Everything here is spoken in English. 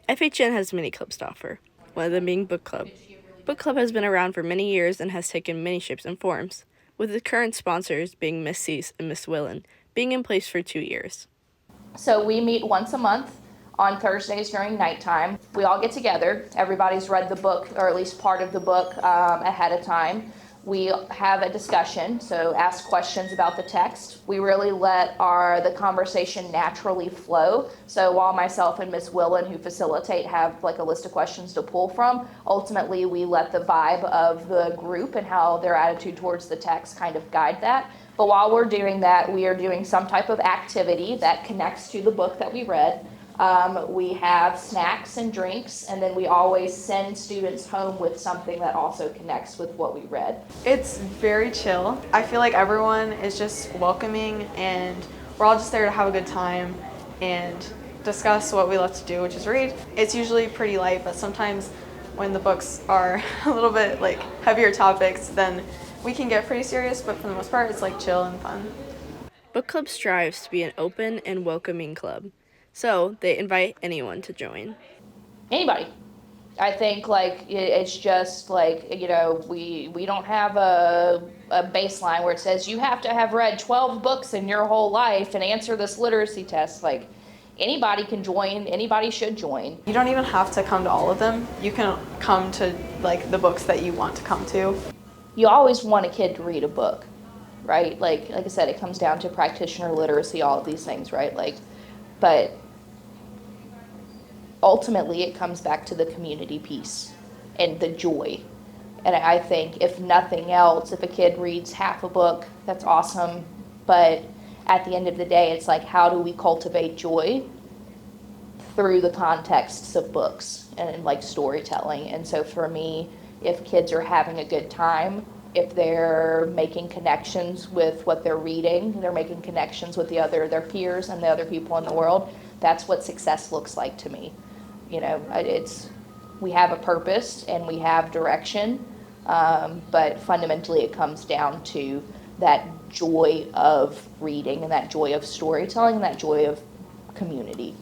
FHN has many clubs to offer, one of them being Book Club. Book Club has been around for many years and has taken many shapes and forms, with the current sponsors being Miss Seiss and Miss Willen, being in place for 2 years. So we meet once a month on Thursdays during nighttime. We all get together. Everybody's read the book, or at least part of the book, ahead of time. We have a discussion, so ask questions about the text. We really let the conversation naturally flow. So while myself and Miss Willen, who facilitate, have like a list of questions to pull from, ultimately we let the vibe of the group and how their attitude towards the text kind of guide that. But while we're doing that, we are doing some type of activity that connects to the book that we read. We have snacks and drinks, and then we always send students home with something that also connects with what we read. It's very chill. I feel like everyone is just welcoming, and we're all just there to have a good time and discuss what we love to do, which is read. It's usually pretty light, but sometimes when the books are a little bit like heavier topics, then we can get pretty serious, but for the most part, it's like chill and fun. Book Club strives to be an open and welcoming club, so they invite anyone to join. Anybody. I think like it's just like, we don't have a baseline where it says you have to have read 12 books in your whole life and answer this literacy test. Like anybody can join, anybody should join. You don't even have to come to all of them. You can come to like the books that you want to come to. You always want a kid to read a book, right? Like I said, it comes down to practitioner literacy, all of these things, right? But ultimately it comes back to the community piece and the joy. And I think if nothing else, if a kid reads half a book, that's awesome. But at the end of the day, it's like, how do we cultivate joy through the contexts of books and like storytelling? And so for me, if kids are having a good time, if they're making connections with what they're reading, they're making connections with their peers and the other people in the world, that's what success looks like to me. We have a purpose and we have direction, but fundamentally it comes down to that joy of reading and that joy of storytelling and that joy of community.